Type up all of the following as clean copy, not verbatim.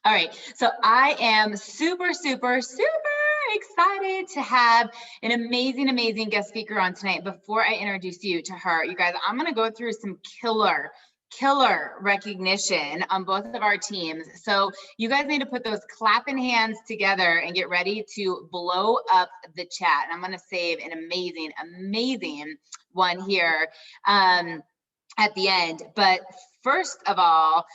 All right, so I am super excited to have an amazing guest speaker on tonight. Before I introduce you to her, you guys, I'm gonna go through some killer recognition on both of our teams. So you guys need to put those clapping hands together and get ready to blow up the chat. And I'm gonna save an amazing one here at the end. But first of all,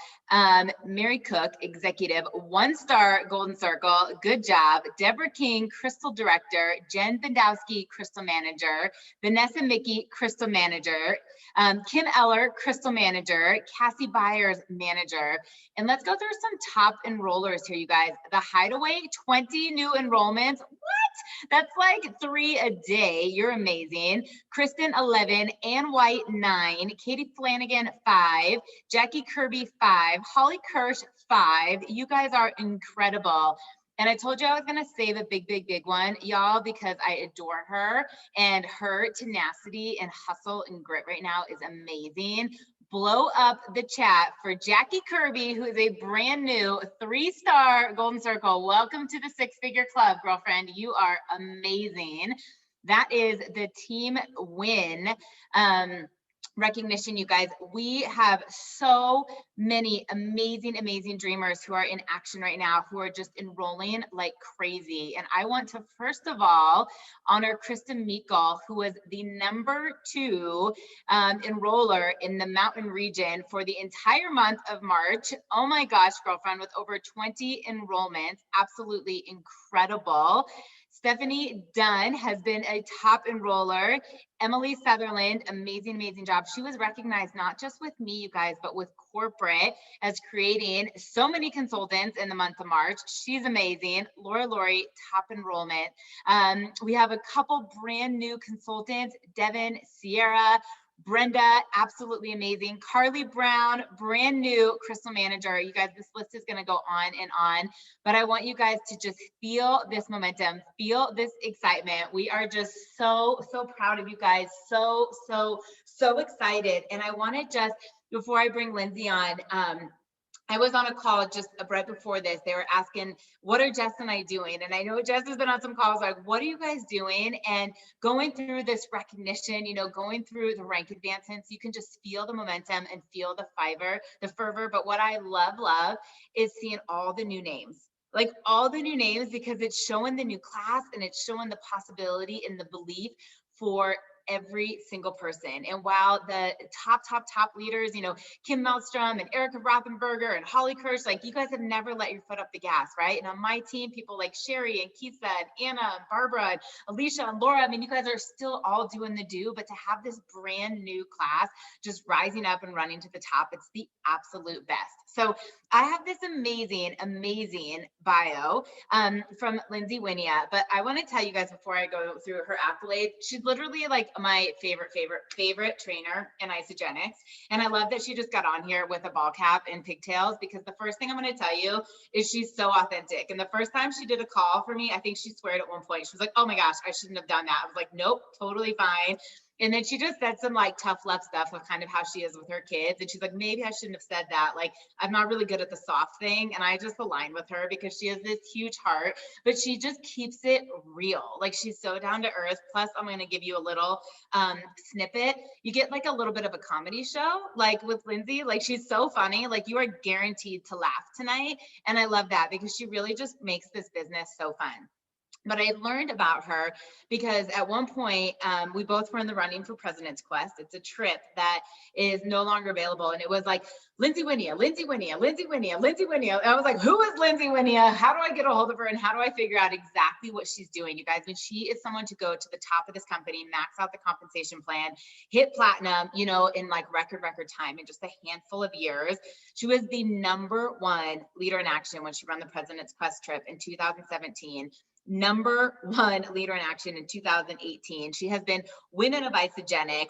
Mary Cook, executive, 1-star Golden Circle, good job. Deborah King, Crystal Director. Jen Bendowski, Crystal Manager. Vanessa Mickey, Crystal Manager. Kim Eller, Crystal Manager. Cassie Byers, Manager. And let's go through some top enrollers here, you guys. The Hideaway, 20 new enrollments. What? That's like 3 a day. You're amazing. Kristen, 11. Ann White, 9. Katie Flanagan, 5. Jackie Kirby, 5. Holly Kirsch, 5. You guys are incredible. And I told you I was going to save a big one, y'all, because I adore her, and her tenacity and hustle and grit right now is amazing. Blow up the chat for Jackie Kirby, who is a brand new 3-star Golden Circle. Welcome to the 6-figure club, girlfriend. You are amazing. That is the team win recognition, you guys. We have so many amazing dreamers who are in action right now, who are just enrolling like crazy. And I want to first of all honor Kristen Meekel, who was the #2 enroller in the Mountain region for the entire month of March. Oh my gosh, girlfriend, with over 20 enrollments, absolutely incredible. Stephanie Dunn has been a top enroller. Emily Sutherland, amazing job. She was recognized not just with me, you guys, but with corporate as creating so many consultants in the month of March. She's amazing. Laura Laurie, top enrollment. We have a couple brand new consultants, Devin, Sierra, Brenda, absolutely amazing. Carly Brown, brand new Crystal Manager. You guys, this list is going to go on and on, but I want you guys to just feel this momentum, feel this excitement. We are just so proud of you guys. So excited. And I want to just, before I bring Lindsey on, I was on a call just right before this. They were asking, what are Jess and I doing? And I know Jess has been on some calls like, what are you guys doing? And going through this recognition, you know, going through the rank advancements, you can just feel the momentum and feel the fervor. But what I love is seeing all the new names. Like all the new names, because it's showing the new class and it's showing the possibility and the belief for every single person. And while the top leaders, you know, Kim Melstrom and Erica Rothenberger and Holly Kirsch, like you guys have never let your foot up the gas, right? And on my team, people like Sherry and Keitha and Anna and Barbara and Alicia and Laura, I mean, you guys are still all doing the do, but to have this brand new class just rising up and running to the top, it's the absolute best. So I have this amazing bio from Lindsey Wynia, but I want to tell you guys before I go through her accolades, she's literally like my favorite trainer in Isagenix. And I love that she just got on here with a ball cap and pigtails, because the first thing I'm going to tell you is she's so authentic. And the first time she did a call for me, I think she swore at one point, she was like, oh my gosh, I shouldn't have done that. I was like, nope, totally fine. And then she just said some like tough love stuff of kind of how she is with her kids. And she's like, maybe I shouldn't have said that. Like, I'm not really good at the soft thing. And I just align with her because she has this huge heart, but she just keeps it real. Like, she's so down to earth. Plus, I'm going to give you a little snippet. You get like a little bit of a comedy show, like with Lindsey. Like, she's so funny. Like, you are guaranteed to laugh tonight. And I love that because she really just makes this business so fun. But I learned about her because at one point, we both were in the running for President's Quest. It's a trip that is no longer available. And it was like, Lindsey Wynia. I was like, who is Lindsey Wynia? How do I get a hold of her? And how do I figure out exactly what she's doing? You guys, when she is someone to go to the top of this company, max out the compensation plan, hit platinum, you know, in like record time in just a handful of years. She was the #1 leader in action when she ran the President's Quest trip in 2017. #1 leader in action in 2018. She has been Women of Isagenix,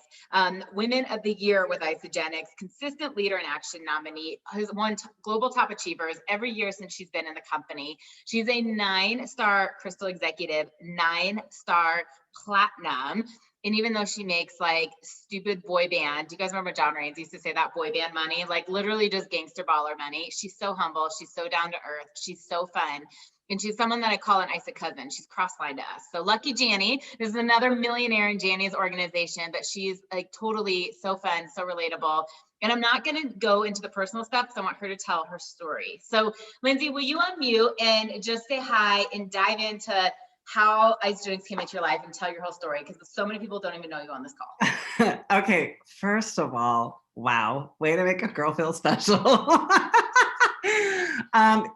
Women of the Year with Isagenix, consistent leader in action nominee, has won Global Top Achievers every year since she's been in the company. She's a 9-star Crystal Executive, 9-star Platinum. And even though she makes like stupid boy band, do you guys remember John Raines used to say that boy band money, like literally just gangster baller money? She's so humble. She's so down to earth. She's so fun. And she's someone that I call an Isa cousin. She's cross-lined to us. So Lucky Janny, this is another millionaire in Janny's organization, but she's like totally so fun, so relatable. And I'm not going to go into the personal stuff because I want her to tell her story. So Lindsey, will you unmute and just say hi and dive into how Isagenix came into your life and tell your whole story, because so many people don't even know you on this call. Okay, first of all, wow, way to make a girl feel special.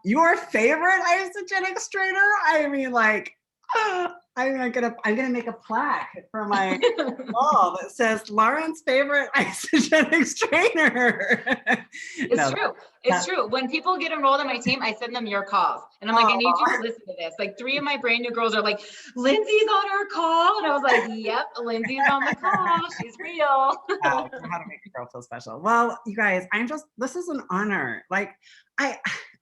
Your favorite Isagenix trainer? I mean, like, I'm gonna make a plaque for my wall that says Lauren's favorite Isagenix trainer. It's true. It's true. When people get enrolled in my team, I send them your calls. And I'm like, I need you to listen to this. Like 3 of my brand new girls are like, Lindsey's on her call. And I was like, yep, Lindsey's on the call. She's real. How to make a girl feel special. Well, you guys, this is an honor. Like,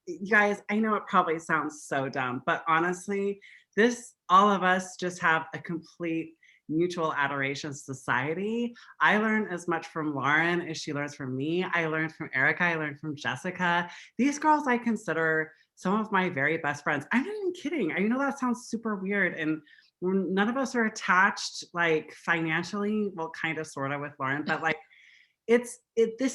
you guys, I know it probably sounds so dumb, but honestly, all of us just have a complete mutual adoration society. I learn as much from Lauren as she learns from me. I learned from Erica. I learned from Jessica. These girls I consider some of my very best friends. I'm not even kidding. I know that sounds super weird, and none of us are attached like financially. Well, kind of, sort of with Lauren, but like this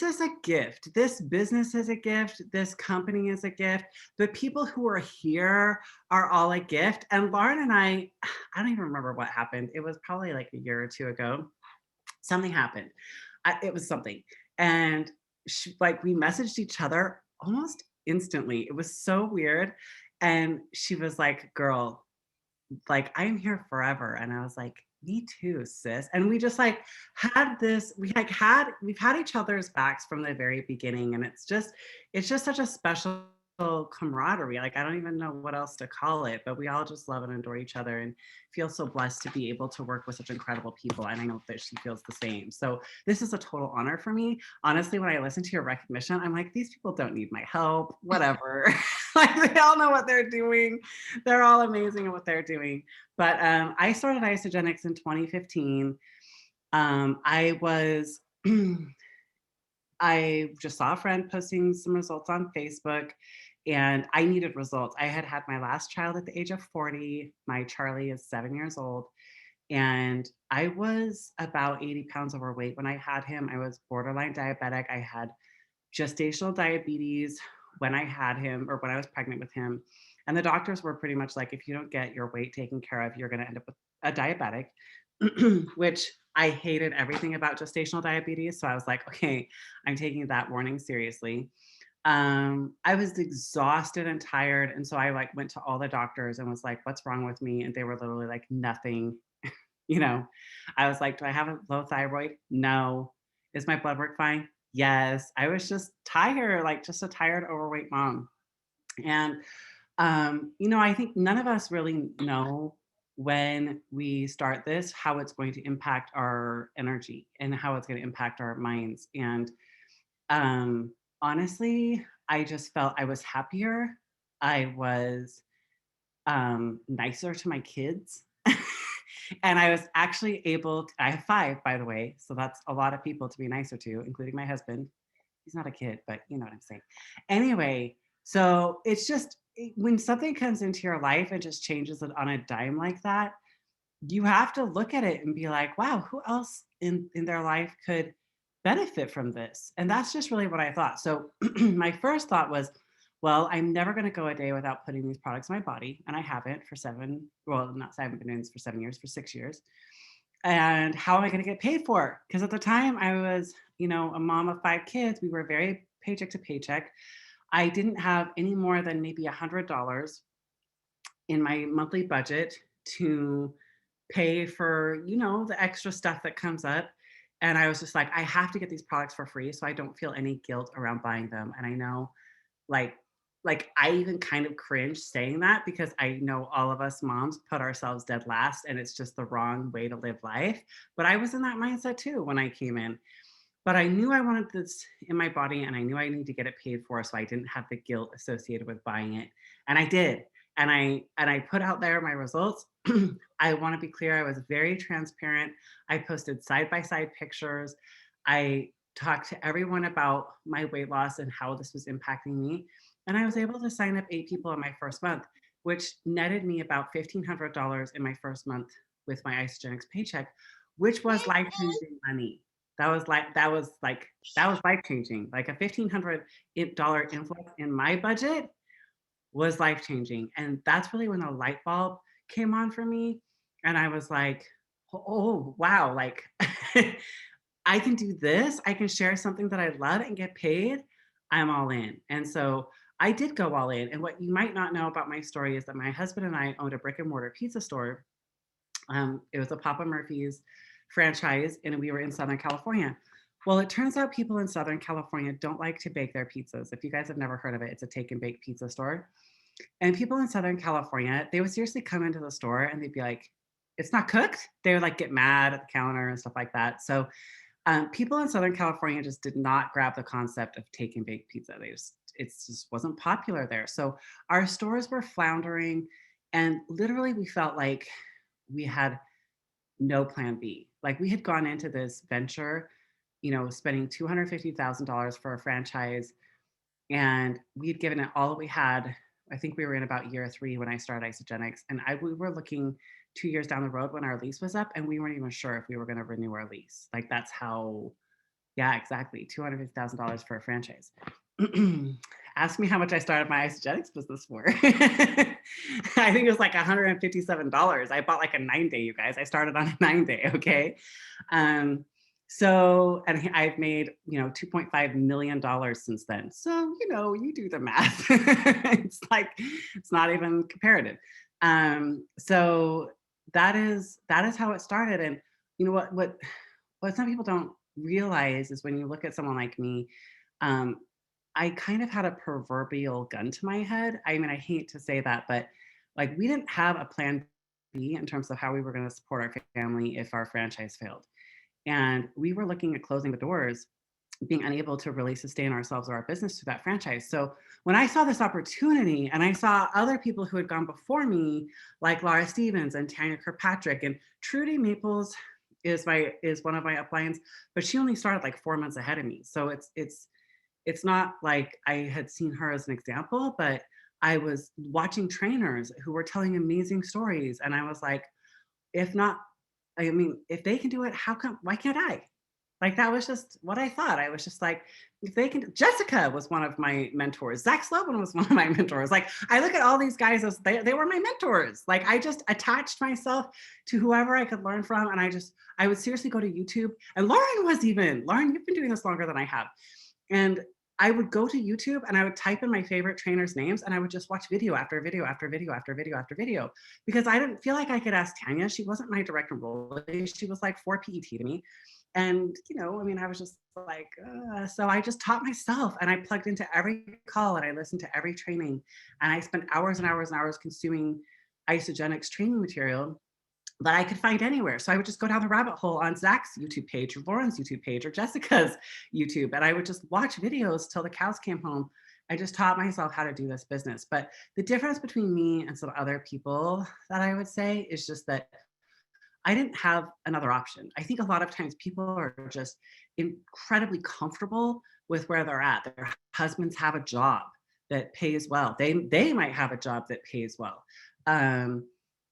is a gift. This business is a gift. This company is a gift. The people who are here are all a gift. And Lauren and I don't even remember what happened. It was probably like a year or 2 ago. Something happened. It was something. And we messaged each other almost instantly. It was so weird. And she was like, girl, like, I'm here forever. And I was like, me too, sis. And we just like had this, we've had each other's backs from the very beginning. And it's just such a special camaraderie. Like, I don't even know what else to call it, but we all just love and adore each other and feel so blessed to be able to work with such incredible people. And I know that she feels the same. So this is a total honor for me. Honestly, when I listen to your recognition, I'm like, these people don't need my help, whatever. Like, they all know what they're doing. They're all amazing at what they're doing. But I started Isagenix in 2015. I just saw a friend posting some results on Facebook, and I needed results. I had my last child at the age of 40. My Charlie is 7 years old. And I was about 80 pounds overweight when I had him. I was borderline diabetic. I had gestational diabetes when I had him, or when I was pregnant with him. And the doctors were pretty much like, if you don't get your weight taken care of, you're going to end up with a diabetic, which I hated everything about gestational diabetes. So I was like, okay, I'm taking that warning seriously. I was exhausted and tired. And so I like went to all the doctors and was like, what's wrong with me? And they were literally like, nothing. I was like, do I have a low thyroid? No. Is my blood work fine? Yes. I was just tired, like just a tired, overweight mom. And, I think none of us really know when we start this, how it's going to impact our energy and how it's going to impact our minds. And honestly, I just felt I was happier. I was nicer to my kids. And I was actually able to, I have 5, by the way. So that's a lot of people to be nicer to, including my husband. He's not a kid, but you know what I'm saying. Anyway, so it's just, when something comes into your life and just changes it on a dime like that, you have to look at it and be like, wow, who else in their life could benefit from this? And that's just really what I thought. So my first thought was, well, I'm never going to go a day without putting these products in my body. And I haven't for I haven't been doing this for 7 years, for 6 years. And how am I going to get paid for it? Because at the time I was, a mom of 5 kids. We were very paycheck to paycheck. I didn't have any more than maybe $100 in my monthly budget to pay for, the extra stuff that comes up. And I was just like, I have to get these products for free so I don't feel any guilt around buying them. And I know, like I even kind of cringe saying that, because I know all of us moms put ourselves dead last, and it's just the wrong way to live life. But I was in that mindset too when I came in. But I knew I wanted this in my body, and I knew I needed to get it paid for, so I didn't have the guilt associated with buying it. And I did. And I put out there my results. I want to be clear, I was very transparent. I posted side-by-side pictures. I talked to everyone about my weight loss and how this was impacting me. And I was able to sign up 8 people in my first month, which netted me about $1,500 in my first month with my Isagenix paycheck, which was life-changing money. That was life-changing. Like a $1,500 influx in my budget was life-changing. And that's really when the light bulb came on for me. And I was like, oh, wow, like I can do this. I can share something that I love and get paid. I'm all in. And so I did go all in. And what you might not know about my story is that my husband and I owned a brick and mortar pizza store. It was a Papa Murphy's franchise, and we were in Southern California. Well, it turns out people in Southern California don't like to bake their pizzas. If you guys have never heard of it, it's a take and bake pizza store. And people in Southern California, they would seriously come into the store and they'd be like, it's not cooked. They would like get mad at the counter and stuff like that. So people in Southern California just did not grab the concept of take and bake pizza. It just wasn't popular there. So our stores were floundering, and literally we felt like we had no plan B. Like we had gone into this venture, spending $250,000 for a franchise, and we had given it all we had. I think we were in about year 3 when I started Isagenix, and we were looking 2 years down the road when our lease was up, and we weren't even sure if we were going to renew our lease. Like that's how, yeah, exactly, $250,000 for a franchise. Ask me how much I started my Isagenix business for. I think it was like $157. I bought like a 9-day, you guys. I started on a 9-day, okay? So, and I've made, $2.5 million since then. So, you do the math. It's like, it's not even comparative. So that is how it started. And what some people don't realize is when you look at someone like me, I kind of had a proverbial gun to my head. I mean, I hate to say that, but like we didn't have a plan B in terms of how we were going to support our family if our franchise failed. And we were looking at closing the doors, being unable to really sustain ourselves or our business through that franchise. So when I saw this opportunity and I saw other people who had gone before me, like Laura Stevens and Tanya Kirkpatrick, and Trudy Maples is one of my uplines, but she only started like 4 months ahead of me. So it's not like I had seen her as an example, but I was watching trainers who were telling amazing stories. And I was like, if they can do it, why can't I? Like, that was just what I thought. I was just like, if they can, Jessica was one of my mentors. Zach Slobin was one of my mentors. Like, I look at all these guys as they were my mentors. Like, I just attached myself to whoever I could learn from. And I would seriously go to YouTube. And Lauren, you've been doing this longer than I have. And I would go to YouTube and I would type in my favorite trainers' names and I would just watch video after video after video after video after video, because I didn't feel like I could ask Tanya. She wasn't my direct enrollee. She was like 4 PET to me. And, I was just like, so I just taught myself, and I plugged into every call and I listened to every training, and I spent hours and hours and hours consuming Isagenix training material that I could find anywhere. So I would just go down the rabbit hole on Zach's YouTube page or Lauren's YouTube page or Jessica's YouTube. And I would just watch videos till the cows came home. I just taught myself how to do this business. But the difference between me and some other people that I would say is just that I didn't have another option. I think a lot of times people are just incredibly comfortable with where they're at. Their husbands have a job that pays well. They might have a job that pays well. And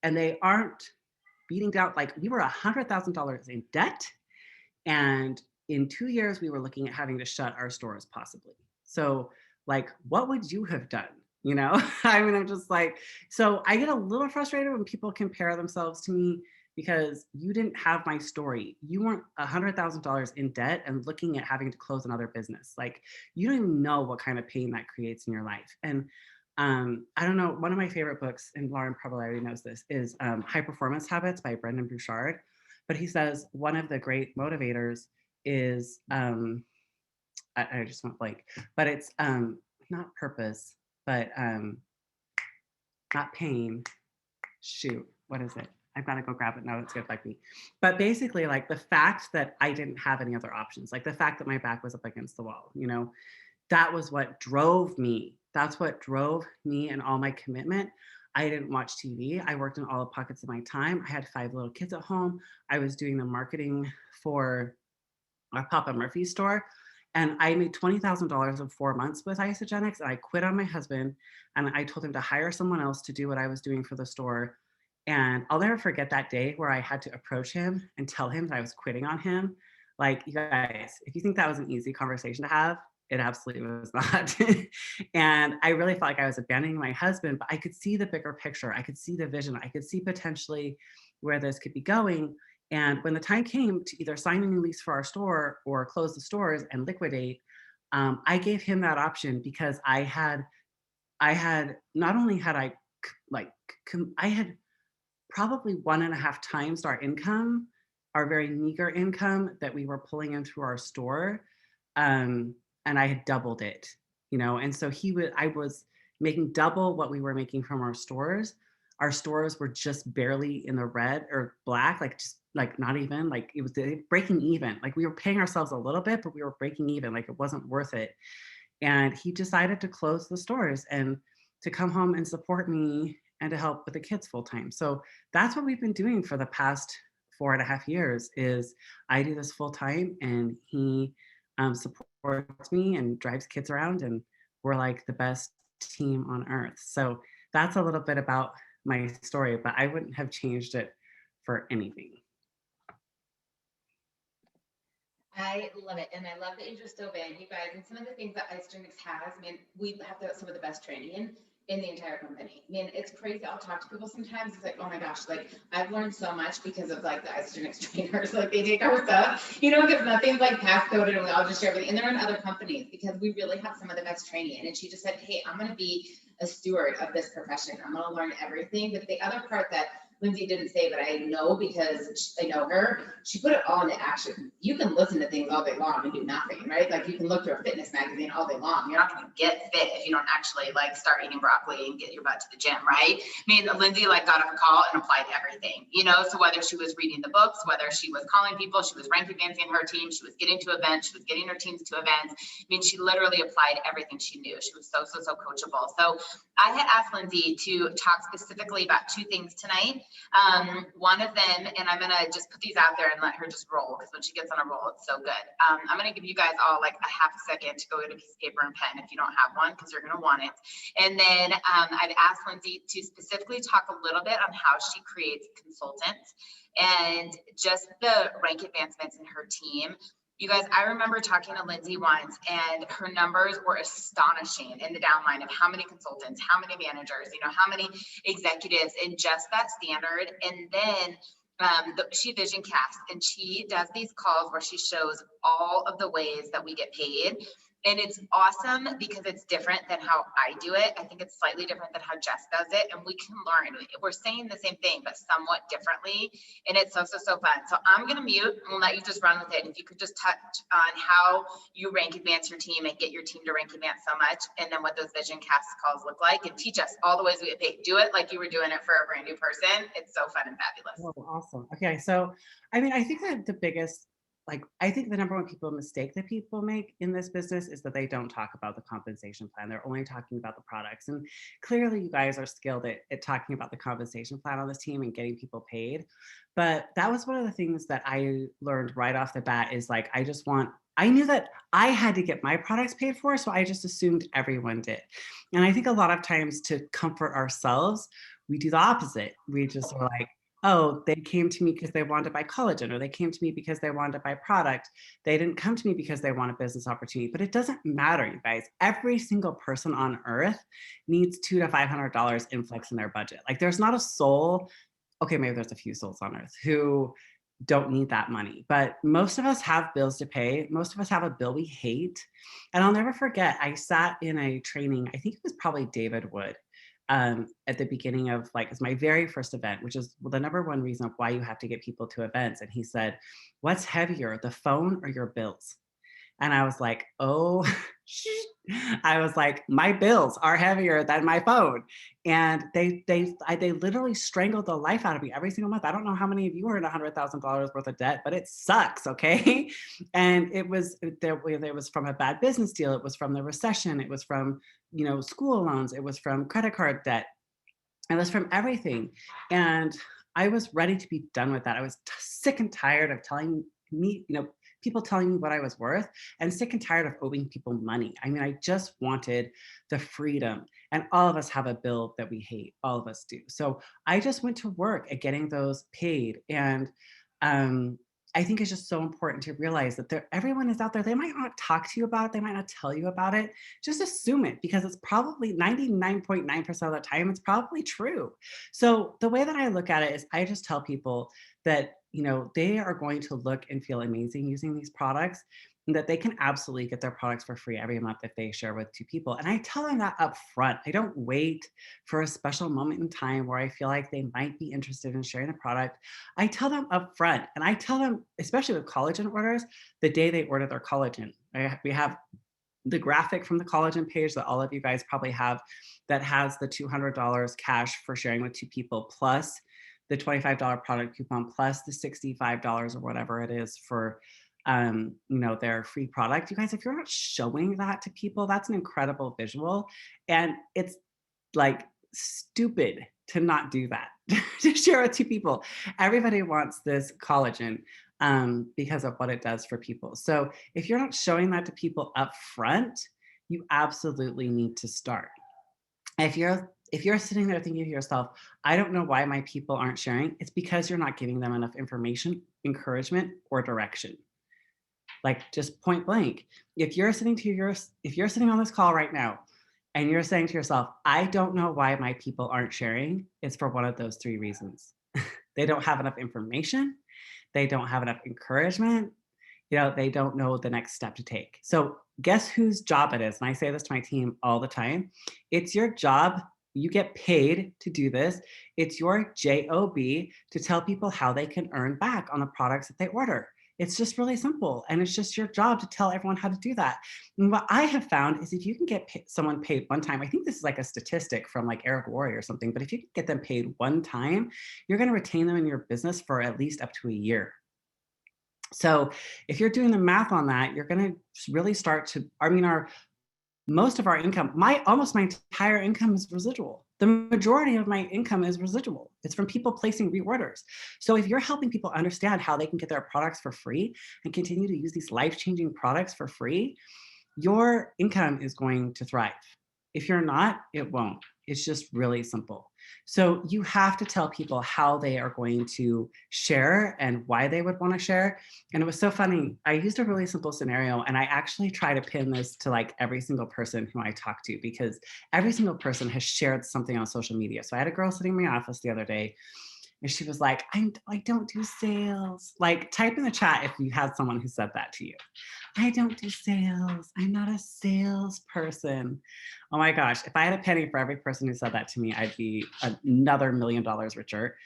they aren't beating down, like we were $100,000 in debt. And in 2 years, we were looking at having to shut our stores possibly. So like, what would you have done? I'm just like, so I get a little frustrated when people compare themselves to me, because you didn't have my story. You weren't $100,000 in debt and looking at having to close another business. Like, you don't even know what kind of pain that creates in your life. And I don't know, one of my favorite books, and Lauren probably already knows this, is High Performance Habits by Brendon Brouchard. But he says one of the great motivators is, I just went blank, but it's not purpose, but not pain. Shoot, what is it? I've got to go grab it now. It's good, like me. But basically, like the fact that I didn't have any other options, like the fact that my back was up against the wall, that was what drove me. That's what drove me and all my commitment. I didn't watch TV. I worked in all the pockets of my time. I had 5 little kids at home. I was doing the marketing for our Papa Murphy store. And I made $20,000 in 4 months with Isagenix. And I quit on my husband and I told him to hire someone else to do what I was doing for the store. And I'll never forget that day where I had to approach him and tell him that I was quitting on him. Like, you guys, if you think that was an easy conversation to have, it absolutely was not. And I really felt like I was abandoning my husband, but I could see the bigger picture. I could see the vision. I could see potentially where this could be going. And when the time came to either sign a new lease for our store or close the stores and liquidate, I gave him that option because I had not only had I I had probably 1.5 times our income, our very meager income that we were pulling in through our store. And I had doubled it, you know, and so I was making double what we were making from our stores. Our stores were just barely in the red or black, like just like not even like it was breaking even. Like we were paying ourselves a little bit, but we were breaking even, like it wasn't worth it. And he decided to close the stores and to come home and support me and to help with the kids full time. So that's what we've been doing for the past 4.5 years is I do this full time and he supports me and drives kids around and we're like the best team on earth. So that's a little bit about my story, but I wouldn't have changed it for anything. I love it. And I love that you just dove in, you guys. And some of the things that Isagenix has, I mean, we have some of the best training in the entire company. I mean, it's crazy. I'll talk to people sometimes. It's like, oh my gosh, like I've learned so much because of like the Isagenix trainers. Like they take our stuff, you know, because nothing's like passcoded and we all just share everything. And they're in other companies because we really have some of the best training. And she just said, hey, I'm going to be a steward of this profession. I'm going to learn everything. But the other part that Lindsey didn't say, but I know because I know her, she put it all into action. You can listen to things all day long and do nothing, right? Like you can look through a fitness magazine all day long. You're not going to get fit if you don't actually like start eating broccoli and get your butt to the gym, right? I mean, Lindsey like got off a call and applied everything, you know, so whether she was reading the books, whether she was calling people, she was rank advancing her team, she was getting to events, she was getting her teams to events. I mean, she literally applied everything she knew. She was so coachable. So I had asked Lindsey to talk specifically about 2 things tonight. One of them, and I'm gonna just put these out there and let her just roll because when she gets on a roll, it's so good. I'm gonna give you guys all like a half a second to go get a piece of paper and pen if you don't have one, because you're gonna want it. And then I've asked Lindsey to specifically talk a little bit on how she creates consultants and just the rank advancements in her team. You guys, I remember talking to Lindsey once and her numbers were astonishing in the downline of how many consultants, how many managers, you know, how many executives in just that standard. And then she vision casts and she does these calls where she shows all of the ways that we get paid. And it's awesome because it's different than how I do it. I think it's slightly different than how Jess does it. And we can learn. We're saying the same thing, but somewhat differently. And it's so fun. So I'm going to mute and let you just run with it. If you could just touch on how you rank advance your team and get your team to rank advance so much. And then what those vision cast calls look like and teach us all the ways we get paid. Do it like you were doing it for a brand new person. It's so fun and fabulous. Oh, awesome. Okay. So, I mean, I think that the biggest I think the number one mistake that people make in this business is that they don't talk about the compensation plan. They're only talking about the products. And clearly you guys are skilled at talking about the compensation plan on this team and getting people paid. But that was one of the things that I learned right off the bat is like, I knew that I had to get my products paid for, so I just assumed everyone did. And I think a lot of times to comfort ourselves, we do the opposite. We just are like, oh, they came to me because they wanted to buy collagen, or they came to me because they wanted to buy product. They didn't come to me because they want a business opportunity. But it doesn't matter, you guys. Every single person on earth needs $200 to $500 influx in their budget. Like there's not a soul, okay, maybe there's a few souls on earth who don't need that money, but most of us have bills to pay. Most of us have a bill we hate. And I'll never forget, I sat in a training, I think it was probably David Wood, at the beginning of it's my very first event, which is the number one reason of why you have to get people to events. And he said, what's heavier, the phone or your bills? And I was like, oh, I was like, my bills are heavier than my phone. And they literally strangled the life out of me every single month. I don't know how many of you are in $100,000 worth of debt, but it sucks, okay? And it was from a bad business deal. It was from the recession. It was from, school loans. It was from credit card debt. It was from everything. And I was ready to be done with that. I was sick and tired of telling me, people telling me what I was worth, and sick and tired of owing people money. I mean, I just wanted the freedom. And all of us have a bill that we hate. All of us do. So I just went to work at getting those paid. And um, I think it's just so important to realize that everyone is out there. They might not talk to you about it. They might not tell you about it. Just assume it, because it's probably 99.9% of the time, it's probably true. So the way that I look at it is I just tell people that, they are going to look and feel amazing using these products, and that they can absolutely get their products for free every month if they share with 2 people. And I tell them that up front. I don't wait for a special moment in time where I feel like they might be interested in sharing the product. I tell them up front, and I tell them, especially with collagen orders, the day they order their collagen. We have the graphic from the collagen page that all of you guys probably have, that has the $200 cash for sharing with 2 people, plus the $25 product coupon, plus the $65 or whatever it is for their free product. You guys, if you're not showing that to people, that's an incredible visual. And it's like stupid to not do that, to share with 2 people. Everybody wants this collagen because of what it does for people. So if you're not showing that to people up front, you absolutely need to start. If you're sitting there thinking to yourself, I don't know why my people aren't sharing, it's because you're not giving them enough information, encouragement, or direction. Like, just point blank. If you're sitting on this call right now and you're saying to yourself, I don't know why my people aren't sharing, it's for one of those 3 reasons. They don't have enough information, they don't have enough encouragement, they don't know the next step to take. So guess whose job it is? And I say this to my team all the time. It's your job. You get paid to do this. It's your job to tell people how they can earn back on the products that they order. It's just really simple. And it's just your job to tell everyone how to do that. And what I have found is if you can get someone paid one time, I think this is like a statistic from like Eric Worre or something, but if you can get them paid one time, you're going to retain them in your business for at least up to a year. So if you're doing the math on that, you're going to really start to, most of our income, almost my entire income is residual. The majority of my income is residual. It's from people placing reorders. So if you're helping people understand how they can get their products for free and continue to use these life-changing products for free, your income is going to thrive. If you're not, it won't. It's just really simple. So you have to tell people how they are going to share and why they would want to share. And it was so funny. I used a really simple scenario, and I actually try to pin this to like every single person who I talk to, because every single person has shared something on social media. So I had a girl sitting in my office the other day, and she was like, I don't do sales. Like, type in the chat if you had someone who said that to you. I don't do sales. I'm not a salesperson. Oh my gosh. If I had a penny for every person who said that to me, I'd be another $1 million richer.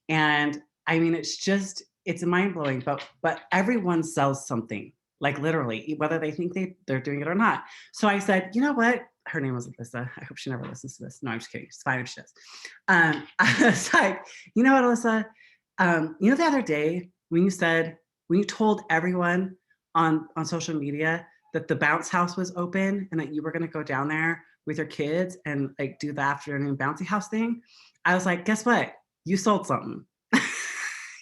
And I mean, it's mind blowing, but everyone sells something, like literally, whether they think they're doing it or not. So I said, you know what? Her name was Alyssa. I hope she never listens to this. No, I'm just kidding. It's fine if she does. I was like, you know what, Alyssa? The other day when you told everyone on social media that the bounce house was open and that you were going to go down there with your kids and like do the afternoon bouncy house thing, I was like, guess what? You sold something.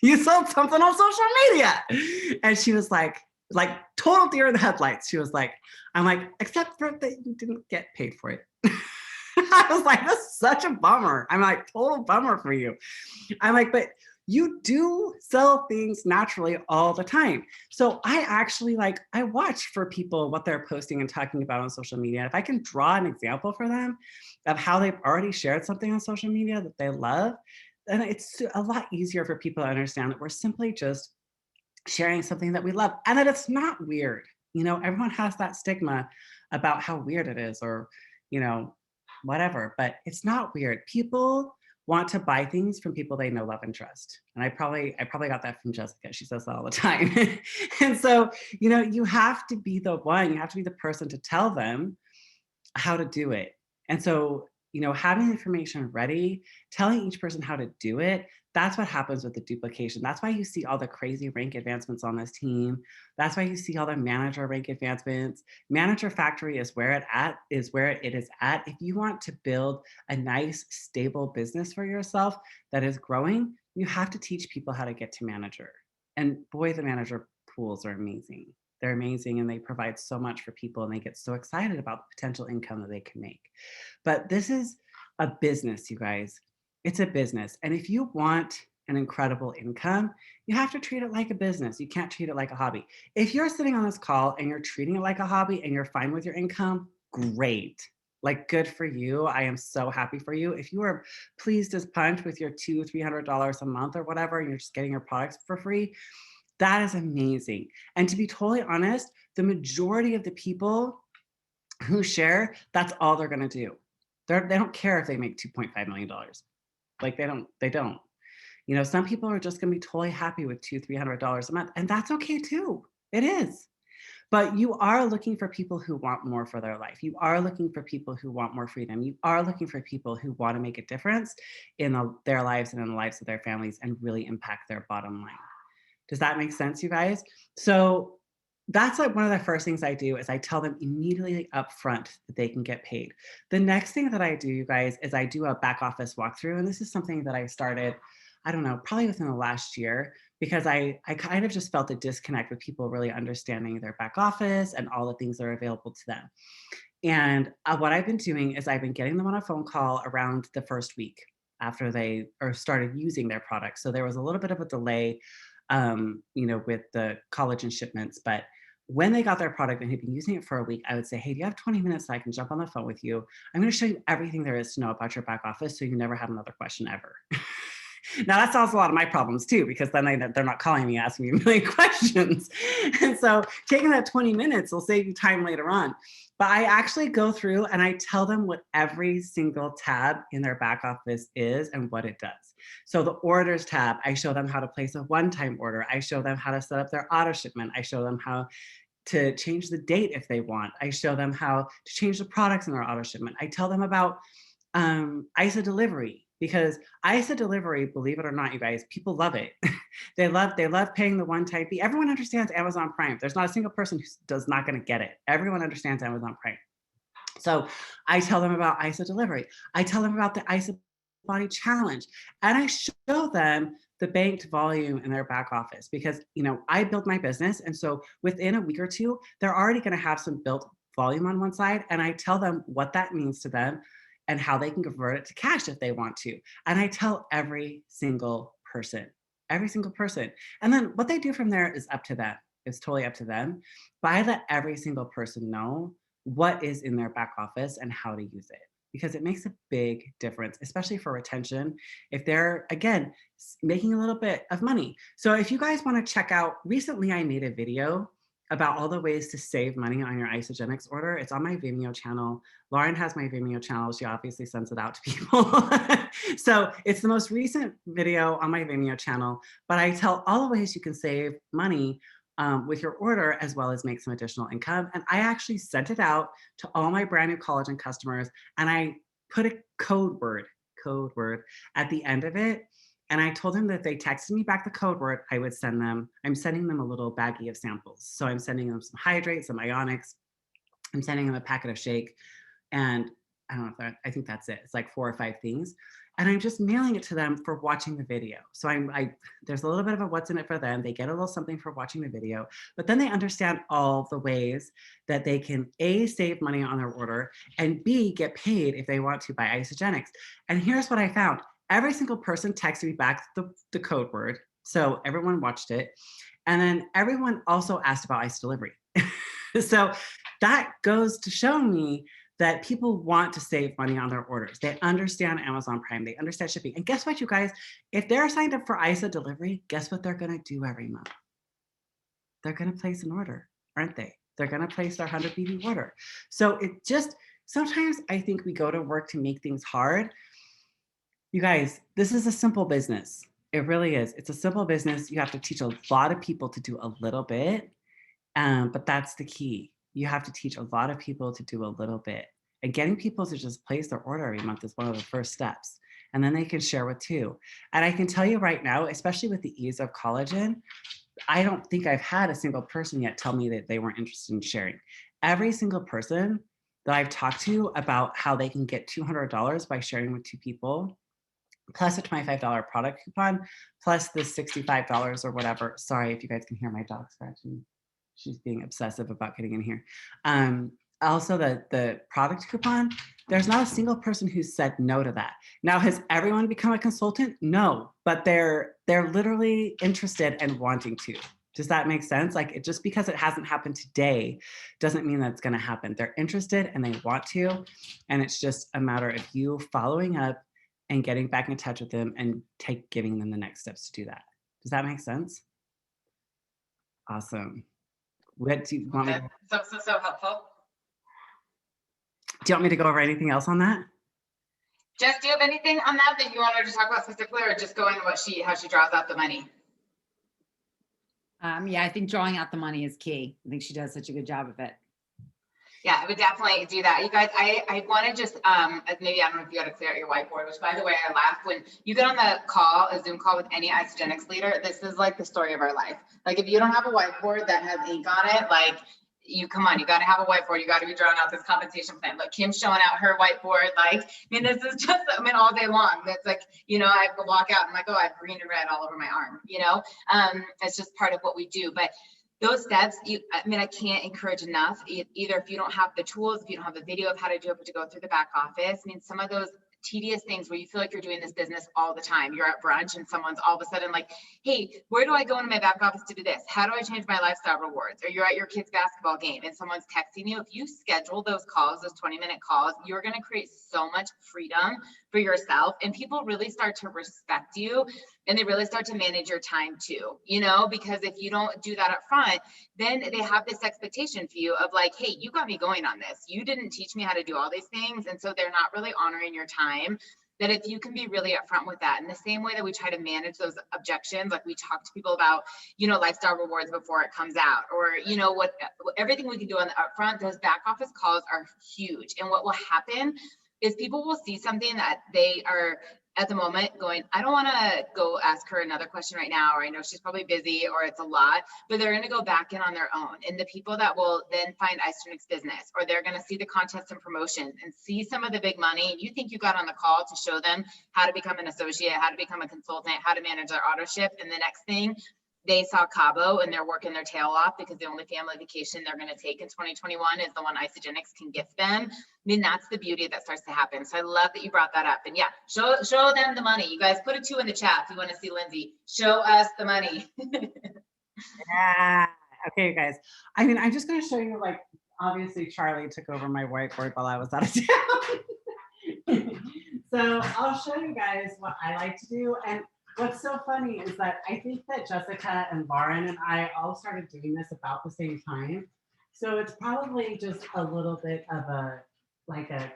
You sold something on social media. And she was like total deer in the headlights. She was like, I'm like, except for that you didn't get paid for it. I was like, that's such a bummer. I'm like, total bummer for you. I'm like, but you do sell things naturally all the time. So I actually I watch for people what they're posting and talking about on social media. If I can draw an example for them of how they've already shared something on social media that they love, then it's a lot easier for people to understand that we're simply just sharing something that we love and that it's not weird. Everyone has that stigma about how weird it is or, whatever, but it's not weird. People want to buy things from people they know, love, and trust. And I probably got that from Jessica. She says that all the time. And so, you have to be the one, you have to be the person to tell them how to do it. And so, having information ready, telling each person how to do it, That's what happens with the duplication. That's why you see all the crazy rank advancements on this team. That's why you see all the manager rank advancements. Manager factory is where it is at. If you want to build a nice, stable business for yourself that is growing, you have to teach people how to get to manager. And boy, the manager pools are amazing. They're amazing and they provide so much for people and they get so excited about the potential income that they can make. But this is a business, you guys. It's a business. And if you want an incredible income, you have to treat it like a business. You can't treat it like a hobby. If you're sitting on this call and you're treating it like a hobby and you're fine with your income, great. Like, good for you. I am so happy for you. If you are pleased as punch with your $200-$300 a month or whatever, and you're just getting your products for free, that is amazing. And to be totally honest, the majority of the people who share, that's all they're going to do. They don't care if they make $2.5 million. Like they don't. You know, some people are just going to be totally happy with $200-$300 a month, and that's okay too. It is. But you are looking for people who want more for their life. You are looking for people who want more freedom. You are looking for people who want to make a difference in their lives and in the lives of their families and really impact their bottom line. Does that make sense, you guys? So that's like one of the first things I do is I tell them immediately up front that they can get paid. The next thing that I do, you guys, is I do a back office walkthrough. And this is something that I started, I don't know, probably within the last year, because I kind of just felt a disconnect with people really understanding their back office and all the things that are available to them. And what I've been doing is I've been getting them on a phone call around the first week after they started using their product. So there was a little bit of a delay, with the college and shipments, but when they got their product and had been using it for a week, I would say, hey, do you have 20 minutes so I can jump on the phone with you? I'm going to show you everything there is to know about your back office so you never have another question ever. Now that solves a lot of my problems too, because then they're not calling me asking me a million questions. And so taking that 20 minutes will save you time later on. But I actually go through and I tell them what every single tab in their back office is and what it does. So the orders tab, I show them how to place a one-time order. I show them how to set up their auto shipment. I show them how to change the date if they want. I show them how to change the products in their auto shipment. I tell them about ISA delivery, because ISA delivery, believe it or not, you guys, people love it. They love paying the one-time fee. Everyone understands Amazon Prime. There's not a single person who does not going to get it. Everyone understands Amazon Prime. So I tell them about ISA delivery. I tell them about the ISA body challenge, and I show them the banked volume in their back office, because I built my business, and so within a week or two, they're already going to have some built volume on one side, and I tell them what that means to them and how they can convert it to cash if they want to. And I tell every single person. And then what they do from there is up to them. It's totally up to them. But I let every single person know what is in their back office and how to use it, because it makes a big difference, especially for retention, if they're, again, making a little bit of money. So if you guys want to check out, recently I made a video about all the ways to save money on your Isagenix order. It's on my Vimeo channel. Lauren has my Vimeo channel. She obviously sends it out to people. So it's the most recent video on my Vimeo channel, but I tell all the ways you can save money with your order, as well as make some additional income. And I actually sent it out to all my brand new collagen customers, and I put a code word at the end of it. And I told them that if they texted me back the code word, I'm sending them a little baggie of samples. So I'm sending them some hydrates, some ionics. I'm sending them a packet of shake. And I don't know I think that's it. It's like 4 or 5 things. And I'm just mailing it to them for watching the video. So there's a little bit of a what's in it for them. They get a little something for watching the video, but then they understand all the ways that they can A, save money on their order, and B, get paid if they want to by Isagenix. And here's what I found. Every single person texted me back the code word. So everyone watched it. And then everyone also asked about ICE delivery. So that goes to show me that people want to save money on their orders. They understand Amazon Prime. They understand shipping. And guess what, you guys? If they're signed up for ISA delivery, guess what they're going to do every month? They're going to place an order, aren't they? They're going to place their 100 BB order. So sometimes I think we go to work to make things hard. You guys, this is a simple business. It really is. It's a simple business. You have to teach a lot of people to do a little bit, but that's the key. You have to teach a lot of people to do a little bit. And getting people to just place their order every month is one of the first steps. and then they can share with 2. And I can tell you right now, especially with the ease of collagen, I don't think I've had a single person yet tell me that they weren't interested in sharing. Every single person that I've talked to about how they can get $200 by sharing with 2 people, plus a $25 product coupon, plus the $65 or whatever. Sorry if you guys can hear my dog scratching. She's being obsessive about getting in here. Also the product coupon, there's not a single person who said no to that. Now, has everyone become a consultant? No, but they're literally interested and wanting to. Does that make sense? Like, just because it hasn't happened today doesn't mean that it's gonna happen. They're interested and they want to, and it's just a matter of you following up and getting back in touch with them and giving them the next steps to do that. Does that make sense? Awesome. What do you want me to, So helpful. do you want me to go over anything else on that? Jess, do you have anything on that you wanted to talk about specifically, or just going how she draws out the money? Yeah, I think drawing out the money is key. I think she does such a good job of it. Yeah, I would definitely do that. You guys, I want to just, maybe, I don't know if you got to clear out your whiteboard, which, by the way, I laugh when you get on the call, a Zoom call with any Isagenix leader, this is like the story of our life. Like, if you don't have a whiteboard that has ink on it, like, you got to have a whiteboard. You got to be drawing out this compensation plan. Look, Kim's showing out her whiteboard. Like, I mean, this is just, all day long. That's like, I walk out and I'm like, oh, I have green and red all over my arm, it's just part of what we do. But those steps, I can't encourage enough, either if you don't have the tools, if you don't have a video of how to do it, but to go through the back office. Some of those tedious things where you feel like you're doing this business all the time. You're at brunch and someone's all of a sudden like, hey, where do I go into my back office to do this? How do I change my lifestyle rewards? Or you're at your kid's basketball game and someone's texting you. If you schedule those calls, those 20-minute calls, you're going to create so much freedom for yourself, and people really start to respect you, and they really start to manage your time too, because if you don't do that up front, then they have this expectation for you of like, hey, you got me going on this. You didn't teach me how to do all these things. And so they're not really honoring your time. That if you can be really upfront with that, in the same way that we try to manage those objections, like we talk to people about, lifestyle rewards before it comes out, or, everything we can do on the upfront, those back office calls are huge. And what will happen is people will see something that they are at the moment going, I don't want to go ask her another question right now, or I know she's probably busy, or it's a lot, but they're going to go back in on their own. And the people that will then find Isagenix business, or they're going to see the contests and promotions and see some of the big money, and you think you got on the call to show them how to become an associate, how to become a consultant, how to manage their auto ship, and the next thing, they saw Cabo and they're working their tail off because the only family vacation they're going to take in 2021 is the one Isagenix can gift them. That's the beauty that starts to happen. So I love that you brought that up. And yeah, show them the money. You guys put a 2 in the chat if you want to see Lindsey. Show us the money. Yeah. Okay, you guys. I'm just going to show you, like, obviously Charlie took over my whiteboard while I was out of town. So I'll show you guys what I like to do. And what's so funny is that I think that Jessica and Lauren and I all started doing this about the same time. So it's probably just a little bit of a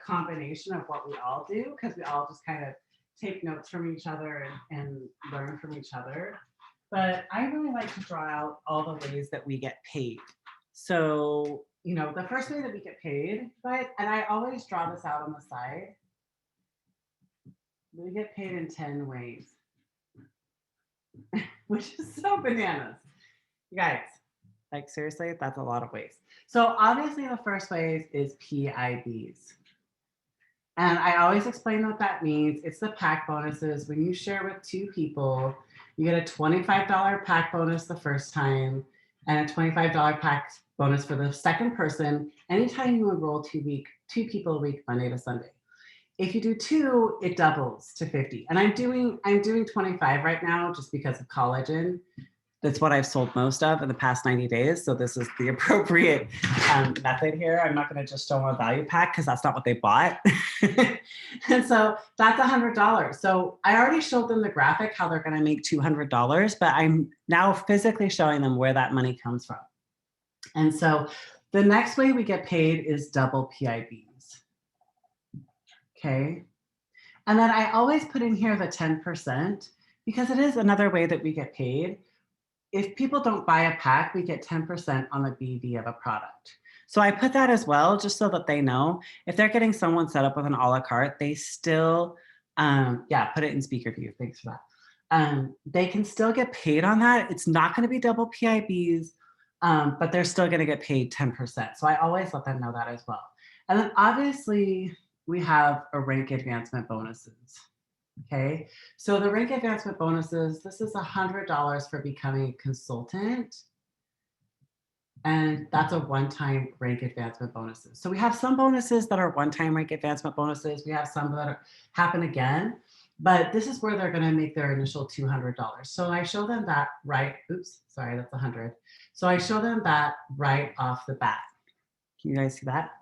combination of what we all do, because we all just kind of take notes from each other and learn from each other. But I really like to draw out all the ways that we get paid. So, the first way that we get paid, and I always draw this out on the side, we get paid in 10 ways. Which is so bananas. You guys, like, seriously, that's a lot of ways. So obviously the first way is PIBs. And I always explain what that means. It's the pack bonuses. When you share with 2 people, you get a $25 pack bonus the first time and a $25 pack bonus for the second person anytime you enroll 2 people a week, Monday to Sunday. If you do 2, it doubles to 50. And I'm doing 25 right now just because of collagen. That's what I've sold most of in the past 90 days. So this is the appropriate method here. I'm not going to just show them a value pack because that's not what they bought. And so that's $100. So I already showed them the graphic, how they're going to make $200, but I'm now physically showing them where that money comes from. And so the next way we get paid is double PIBs. Okay. And then I always put in here the 10% because it is another way that we get paid. If people don't buy a pack, we get 10% on the BV of a product. So I put that as well, just so that they know if they're getting someone set up with an a la carte, they still Yeah, put it in speaker view. Thanks for that. They can still get paid on that. It's not going to be double PIBs, but they're still going to get paid 10%. So I always let them know that as well. And then obviously we have a rank advancement bonuses. Okay, so the rank advancement bonuses, this is $100 for becoming a consultant. And that's a one-time rank advancement bonuses. So we have some bonuses that are one-time rank advancement bonuses. We have some that happen again, but this is where they're going to make their initial $200. So I show them that right. Oops, sorry, that's 100. So I show them that right off the bat. Can you guys see that?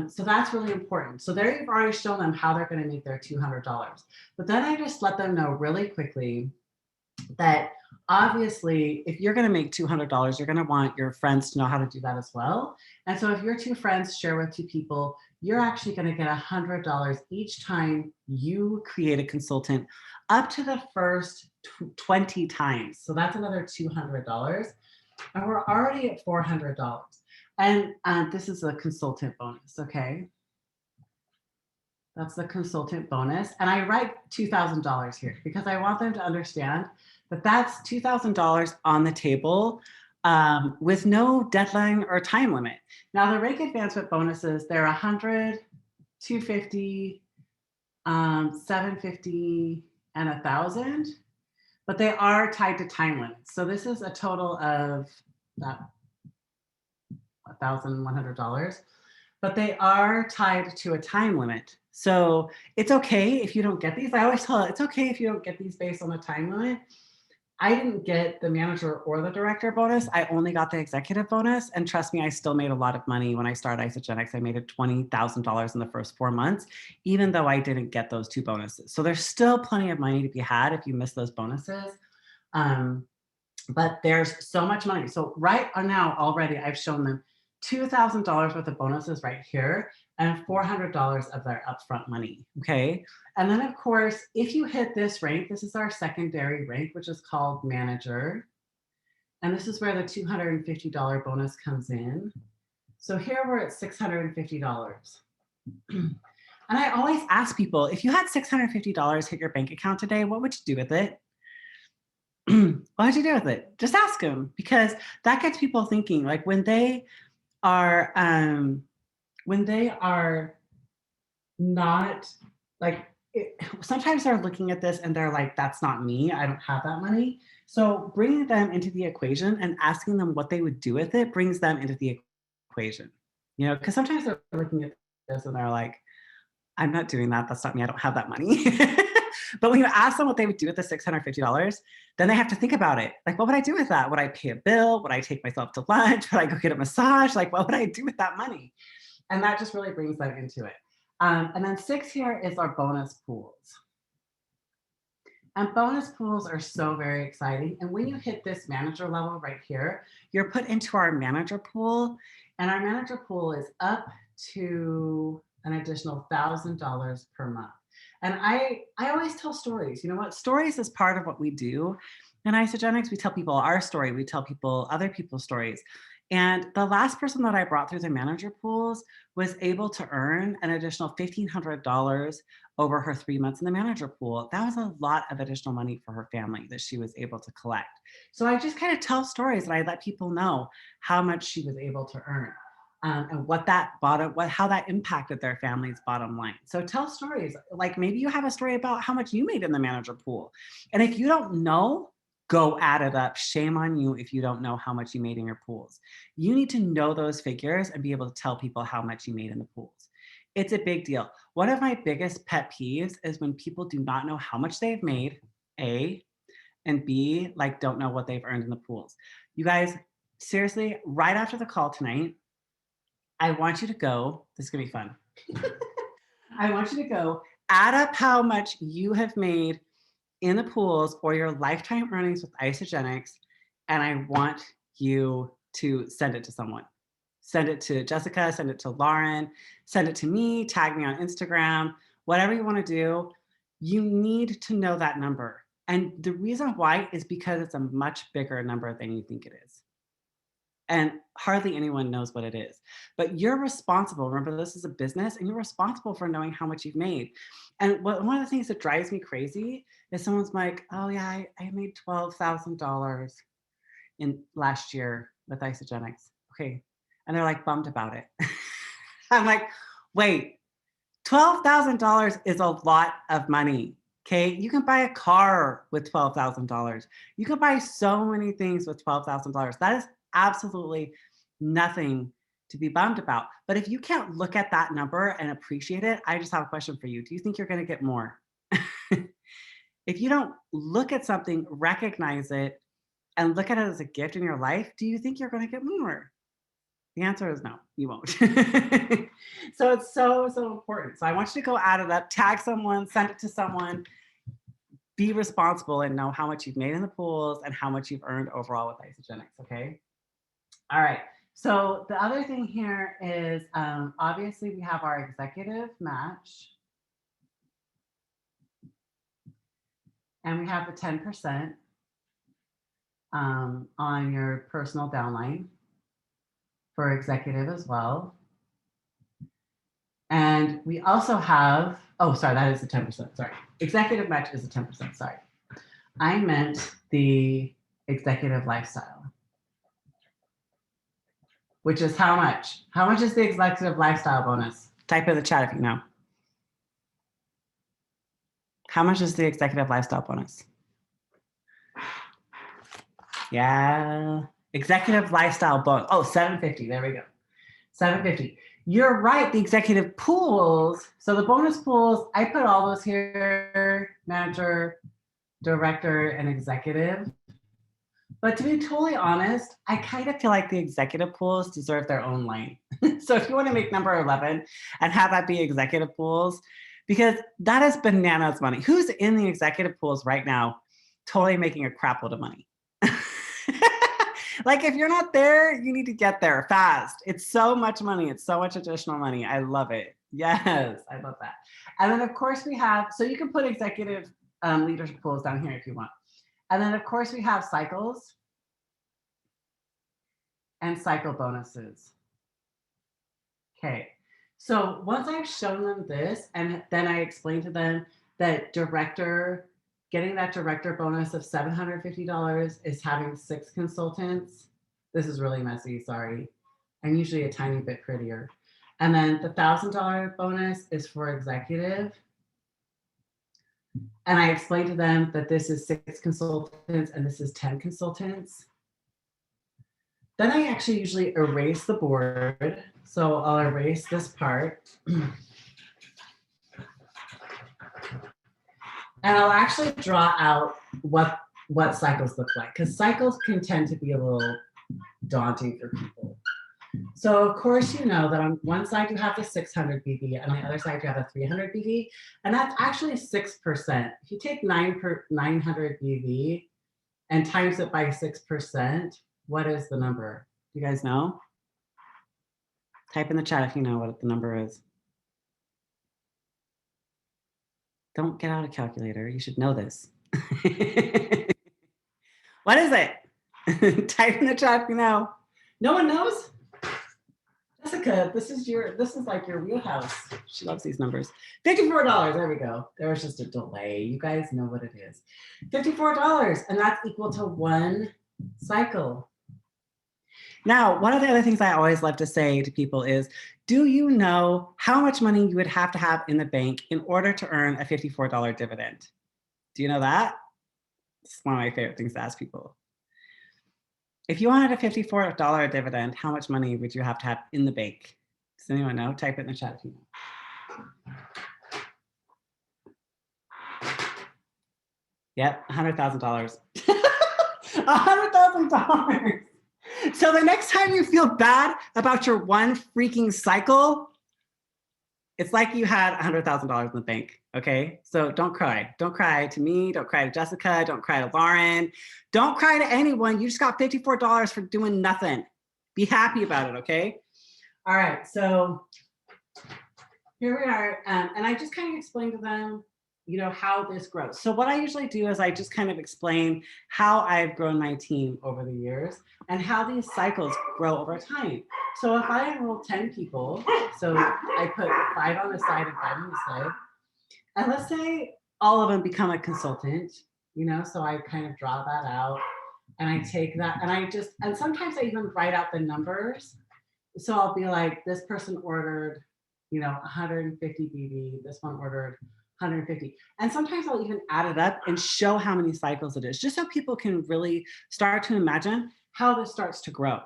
So that's really important. So there you've already shown them how they're going to make their $200. But then I just let them know really quickly that obviously if you're going to make $200, you're going to want your friends to know how to do that as well. And so if your two friends share with two people, you're actually going to get $100 each time you create a consultant up to the first 20 times. So that's another $200. And we're already at $400. And this is a consultant bonus, okay? That's the consultant bonus. And I write $2,000 here because I want them to understand that that's $2,000 on the table with no deadline or time limit. Now the rank advancement bonuses, they're 100, 250, 750, and 1,000, but they are tied to time limits. So this is a total of $1,100, but they are tied to a time limit. So it's okay if you don't get these. I always tell it, it's okay if you don't get these based on the time limit. I didn't get the manager or the director bonus. I only got the executive bonus. And trust me, I still made a lot of money when I started Isagenix. I made $20,000 in the first 4 months, even though I didn't get those two bonuses. So there's still plenty of money to be had if you miss those bonuses. But there's so much money. So right now already I've shown them $2,000 worth of bonuses right here and $400 of their upfront money, okay? And then of course, if you hit this rank, this is our secondary rank, which is called manager. And this is where the $250 bonus comes in. So here we're at $650. And I always ask people, if you had $650 hit your bank account today, what would you do with it? What would you do with it? Just ask them, because that gets people thinking. Like when they are not like, sometimes they're looking at this and they're like, that's not me, I don't have that money. So bringing them into the equation and asking them what they would do with it brings them into the equation, you know, because sometimes they're looking at this and they're like, I'm not doing that, that's not me, I don't have that money. But when you ask them what they would do with the $650, then they have to think about it. Like, what would I do with that? Would I pay a bill? Would I take myself to lunch? Would I go get a massage? Like, what would I do with that money? And that just really brings them into it. And then 6 here is our bonus pools. And bonus pools are so very exciting. And when you hit this manager level right here, you're put into our manager pool. And our manager pool is up to an additional $1,000 per month. And I always tell stories. You know what? Stories is part of what we do. In Isagenix, we tell people our story. We tell people other people's stories. And the last person that I brought through the manager pools was able to earn an additional $1,500 over her 3 months in the manager pool. That was a lot of additional money for her family that she was able to collect. So I just kind of tell stories and I let people know how much she was able to earn. And how that impacted their family's bottom line. So tell stories. Like maybe you have a story about how much you made in the manager pool. And if you don't know, go add it up. Shame on you if you don't know how much you made in your pools. You need to know those figures and be able to tell people how much you made in the pools. It's a big deal. One of my biggest pet peeves is when people do not know how much they've made, A, and B, like don't know what they've earned in the pools. You guys, seriously, right after the call tonight, I want you to go, this is gonna be fun. I want you to go add up how much you have made in the pools or your lifetime earnings with Isagenix, and I want you to send it to someone. Send it to Jessica, send it to Lauren, send it to me, tag me on Instagram, whatever you wanna do. You need to know that number. And the reason why is because it's a much bigger number than you think it is. And hardly anyone knows what it is. But you're responsible. Remember, this is a business and you're responsible for knowing how much you've made. And one of the things that drives me crazy is someone's like, oh yeah, I made $12,000 in last year with Isagenix. Okay. And they're like bummed about it. I'm like, wait, $12,000 is a lot of money. Okay. You can buy a car with $12,000. You can buy so many things with $12,000. That is absolutely nothing to be bummed about. But if you can't look at that number and appreciate it, I just have a question for you. Do you think you're going to get more? If you don't look at something, recognize it, and look at it as a gift in your life, do you think you're going to get more? The answer is no, you won't. So it's so important. So I want you to go add it up, tag someone, send it to someone, be responsible and know how much you've made in the pools and how much you've earned overall with Isagenix, okay? All right, so the other thing here is obviously we have our executive match and we have the 10% on your personal downline for executive as well. And we also have, oh, sorry, that is the 10%, sorry. Executive match is the 10%, sorry. I meant the executive lifestyle, which is how much? How much is the executive lifestyle bonus? Type in the chat if you know. How much is the executive lifestyle bonus? Yeah, executive lifestyle bonus. Oh, $750, there we go. $750. You're right, the executive pools. So the bonus pools, I put all those here, manager, director, and executive. But to be totally honest, I kind of feel like the executive pools deserve their own line. So if you want to make number 11 and have that be executive pools, because that is bananas money. Who's in the executive pools right now totally making a crap load of money? Like if you're not there, you need to get there fast. It's so much money. It's so much additional money. I love it. Yes, I love that. And then of course we have, so you can put executive leadership pools down here if you want. And then of course we have cycles and cycle bonuses. Okay, so once I've shown them this and then I explain to them that getting that director bonus of $750 is having 6 consultants. This is really messy, sorry. I'm usually a tiny bit prettier. And then the $1,000 bonus is for executive. And I explained to them that this is 6 consultants and this is 10 consultants. Then I actually usually erase the board. So I'll erase this part. And I'll actually draw out what cycles look like, because cycles can tend to be a little daunting for people. So of course, you know that on one side you have the 600 BV, and on the other side you have a 300 BV, and that's actually 6%. If you take 900 BV and times it by 6%, what is the number? Do you guys know? Type in the chat if you know what the number is. Don't get out a calculator. You should know this. What is it? Type in the chat if you know. No one knows? Jessica, this is like your wheelhouse. She loves these numbers. $54, there we go. There was just a delay. You guys know what it is. $54, and that's equal to 1 cycle. Now, one of the other things I always love to say to people is, do you know how much money you would have to have in the bank in order to earn a $54 dividend? Do you know that? It's one of my favorite things to ask people. If you wanted a $54 dividend, how much money would you have to have in the bank? Does anyone know? Type it in the chat if you know. Yep, $100,000. $100,000. So the next time you feel bad about your one freaking cycle, it's like you had $100,000 in the bank, okay? So don't cry. Don't cry to me. Don't cry to Jessica. Don't cry to Lauren. Don't cry to anyone. You just got $54 for doing nothing. Be happy about it, okay? All right, so here we are. And I just kind of explained to them, you know, how this grows. So what I usually do is I just kind of explain how I've grown my team over the years and how these cycles grow over time. So if I enroll 10 people, so I put 5 on the side and 5 on the side, And let's say all of them become a consultant, you know, so I kind of draw that out and I take that and and sometimes I even write out the numbers. So I'll be like, this person ordered, you know, 150 BB, this one ordered 150. And sometimes I'll even add it up and show how many cycles it is, just so people can really start to imagine how this starts to grow.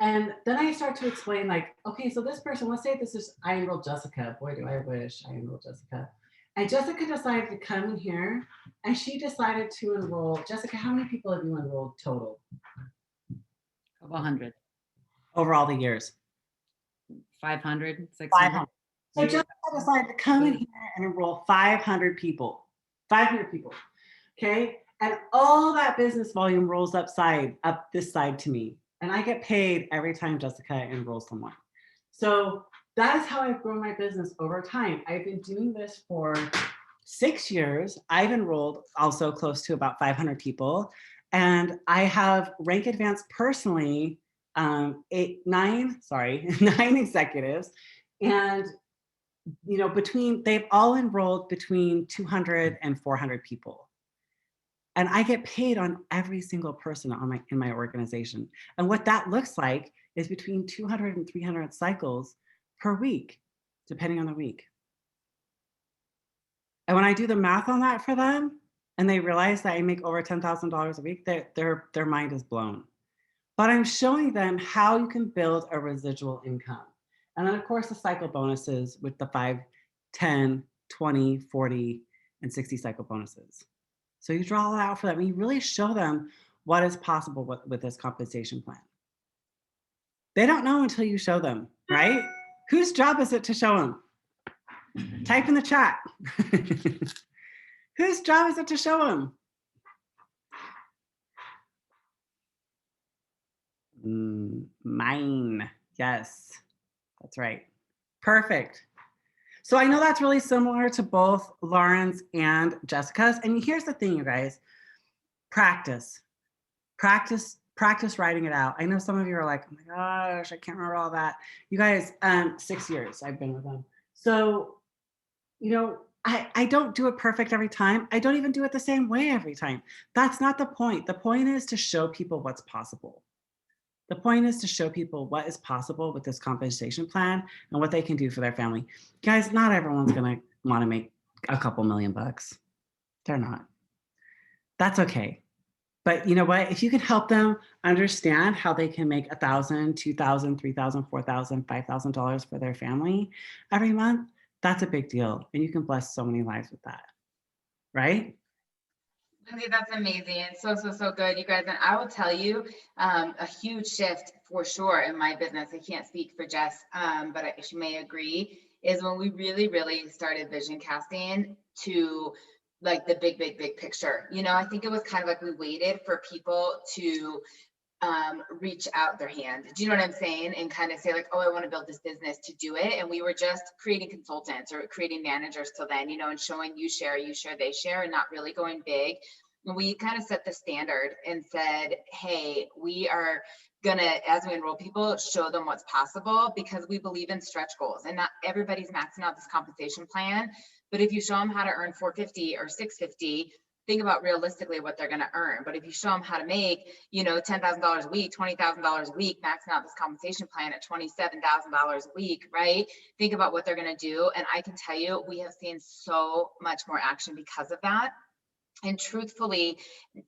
And then I start to explain like, okay, so this person, let's say this is, I enrolled Jessica. Boy, do I wish I enrolled Jessica. And Jessica decided to come in here and she decided to enroll. Jessica, how many people have you enrolled total? Couple hundred. Over all the years? 500, 600. 500. So Jessica decided to come in here and enroll 500 people. 500 people. Okay. And all that business volume rolls up this side to me. And I get paid every time Jessica enrolls someone. So that is how I've grown my business over time. I've been doing this for 6 years. I've enrolled also close to about 500 people. And I have rank advanced personally 9 executives. And you know, they've all enrolled between 200 and 400 people. And I get paid on every single person in my organization. And what that looks like is between 200 and 300 cycles per week, depending on the week. And when I do the math on that for them, and they realize that I make over $10,000 a week, their mind is blown. But I'm showing them how you can build a residual income. And then of course the cycle bonuses with the 5, 10, 20, 40, and 60 cycle bonuses. So you draw it out for them and you really show them what is possible with this compensation plan. They don't know until you show them, right? Whose job is it to show them? Type in the chat. Whose job is it to show them? Mine. Yes, that's right. Perfect. So I know that's really similar to both Lauren's and Jessica's. And here's the thing, you guys, practice writing it out. I know some of you are like, oh my gosh, I can't remember all that. You guys, 6 years I've been with them. So, you know, I don't do it perfect every time. I don't even do it the same way every time. That's not the point. The point is to show people what's possible. The point is to show people what is possible with this compensation plan and what they can do for their family. Guys, not everyone's gonna wanna make a couple $1 million. They're not. That's okay. But you know what? If you can help them understand how they can make $1,000, $2,000, $3,000, $4,000, $5,000 for their family every month, that's a big deal. And you can bless so many lives with that, right? Lindsey, that's amazing. So good, you guys. And I will tell you, a huge shift for sure in my business. I can't speak for Jess, but she may agree, is when we really started vision casting to like the big picture. You know, I think it was kind of like we waited for people to reach out their hand. Do you know what I'm saying? And kind of say like, oh, I want to build this business to do it. And we were just creating consultants or creating managers till then, you know, and showing you share, they share, and not really going big. And we kind of set the standard and said, hey, we are gonna, as we enroll people, show them what's possible, because we believe in stretch goals, and not everybody's maxing out this compensation plan. But if you show them how to earn 450 or 650, think about realistically what they're going to earn. But if you show them how to make, you know, $10,000 a week, $20,000 a week, maxing out this compensation plan at $27,000 a week, right? Think about what they're going to do. And I can tell you, we have seen so much more action because of that. And truthfully,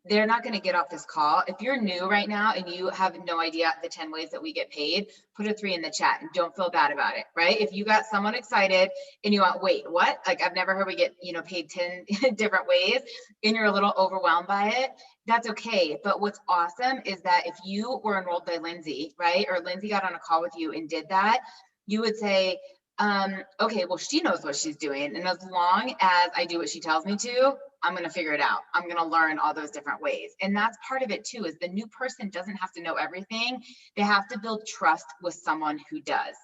they're not going to get off this call. If you're new right now and you have no idea the 10 ways that we get paid, put a 3 in the chat and don't feel bad about it, right? If you got someone excited and you want, wait, what? Like, I've never heard we get, you know, paid 10 different ways, and you're a little overwhelmed by it, that's okay. But what's awesome is that if you were enrolled by Lindsey, right? Or Lindsey got on a call with you and did that, you would say, okay, well, she knows what she's doing. And as long as I do what she tells me to, I'm going to figure it out. I'm going to learn all those different ways. And that's part of it too, is the new person doesn't have to know everything. They have to build trust with someone who does.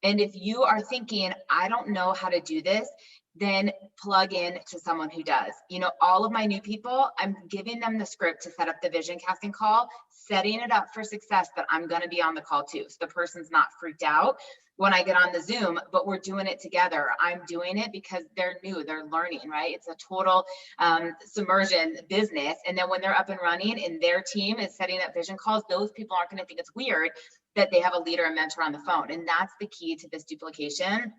And if you are thinking, I don't know how to do this, then plug in to someone who does. You know, all of my new people, I'm giving them the script to set up the vision casting call, setting it up for success that I'm going to be on the call too. So the person's not freaked out when I get on the Zoom, but we're doing it together. I'm doing it because they're new, they're learning, right? It's a total submersion business. And then when they're up and running and their team is setting up vision calls, those people aren't going to think it's weird that they have a leader and mentor on the phone. And that's the key to this duplication.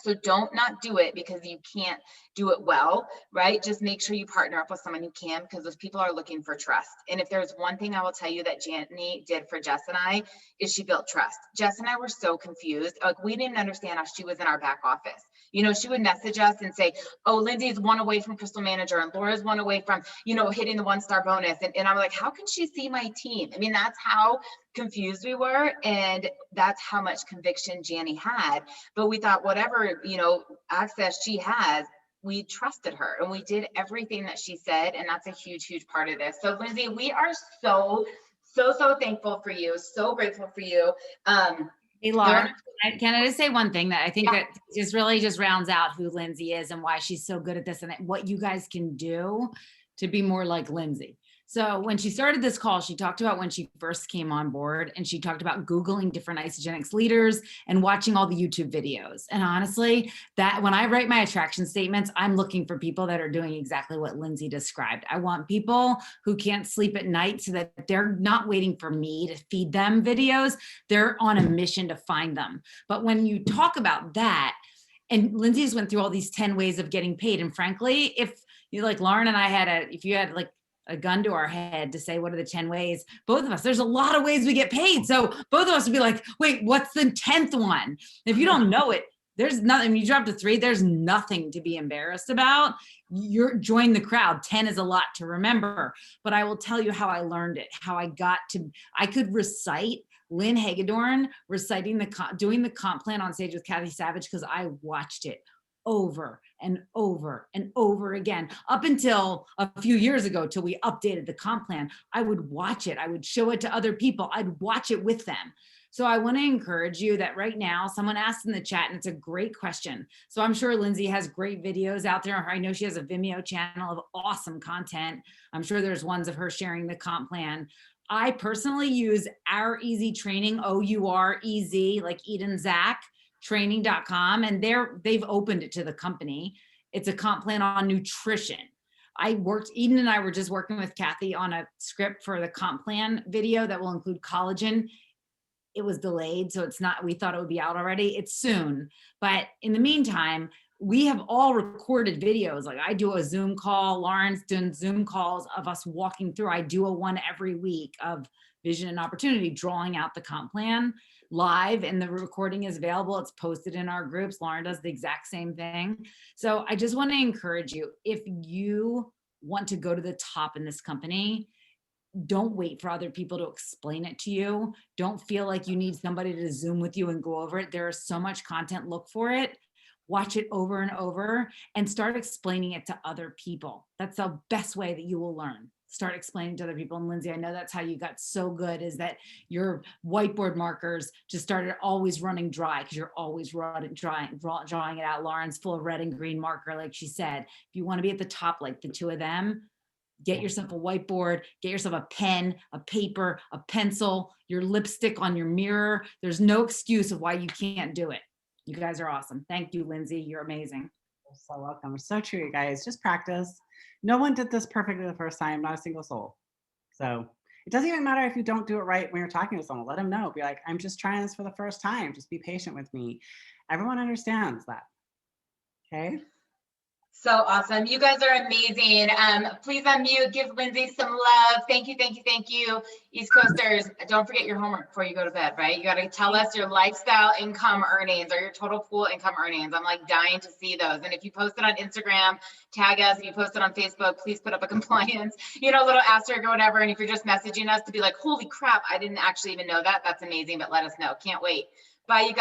So don't not do it because you can't do it well, right? Just make sure you partner up with someone who can, because those people are looking for trust. And if there's one thing I will tell you that Janie did for Jess and I, is she built trust. Jess and I were so confused. Like, we didn't understand how she was in our back office. You know, she would message us and say, oh, Lindsay's one away from Crystal Manager and Laura's one away from, you know, hitting the 1-star bonus. And I'm like, how can she see my team? I mean, that's how confused we were. And that's how much conviction Janie had. But we thought whatever, you know, access she has, we trusted her and we did everything that she said. And that's a huge, huge part of this. So Lindsay, we are so thankful for you. So grateful for you. Hey, Laura, can I just say one thing that I think that just really just rounds out who Lindsay is and why she's so good at this and what you guys can do to be more like Lindsay. So when she started this call, she talked about when she first came on board, and she talked about Googling different Isagenix leaders and watching all the YouTube videos. And honestly, that when I write my attraction statements, I'm looking for people that are doing exactly what Lindsay described. I want people who can't sleep at night so that they're not waiting for me to feed them videos. They're on a mission to find them. But when you talk about that, and Lindsay's went through all these 10 ways of getting paid. And frankly, if you like Lauren and I if you had like a gun to our head to say, what are the 10 ways? Both of us, there's a lot of ways we get paid. So both of us would be like, wait, what's the 10th one? If you don't know it, there's nothing. You drop to 3, there's nothing to be embarrassed about. You're join the crowd. 10 is a lot to remember, but I will tell you how I learned it, how I could recite Lynn Hagedorn doing the comp plan on stage with Kathy Savage, because I watched it over and over and over again, up until a few years ago, till we updated the comp plan. I would watch it. I would show it to other people. I'd watch it with them. So I want to encourage you that right now, someone asked in the chat, and it's a great question. So I'm sure Lindsay has great videos out there. I know she has a Vimeo channel of awesome content. I'm sure there's ones of her sharing the comp plan. I personally use Our Easy Training, OUREZ, like Eden Zach, training.com, and they've opened it to the company. It's a comp plan on nutrition. Eden and I were just working with Kathy on a script for the comp plan video that will include collagen. It was delayed, so we thought it would be out already. It's soon. But in the meantime, we have all recorded videos. Like, I do a Zoom call, Lauren's doing Zoom calls of us walking through. I do a one every week of vision and opportunity, drawing out the comp plan live, and the recording is available. It's posted in our groups. Lauren does the exact same thing. So I just want to encourage you, if you want to go to the top in this company, don't wait for other people to explain it to you. Don't feel like you need somebody to Zoom with you and go over it. There is so much content. Look for it. Watch it over and over and start explaining it to other people. That's the best way that you will learn. Start explaining to other people. And Lindsay, I know that's how you got so good, is that your whiteboard markers just started always running dry because you're always drawing it out. Lauren's full of red and green marker, like she said. If you want to be at the top, like the two of them, get yourself a whiteboard, get yourself a pen, a paper, a pencil, your lipstick on your mirror. There's no excuse of why you can't do it. You guys are awesome. Thank you, Lindsay. You're amazing. You're so welcome. So true, you guys. Just practice. No one did this perfectly the first time, not a single soul. So it doesn't even matter if you don't do it right when you're talking to someone. Let them know. Be like, I'm just trying this for the first time. Just be patient with me. Everyone understands that. Okay. So awesome. You guys are amazing. Please unmute, give Lindsay some love. Thank you, thank you, thank you. East Coasters, don't forget your homework before you go to bed, right? You got to tell us your lifestyle income earnings or your total pool income earnings. I'm like dying to see those. And if you post it on Instagram, tag us. If you post it on Facebook, please put up a compliance, little asterisk or whatever. And if you're just messaging us to be like, holy crap, I didn't actually even know that. That's amazing, but let us know. Can't wait. Bye, you guys.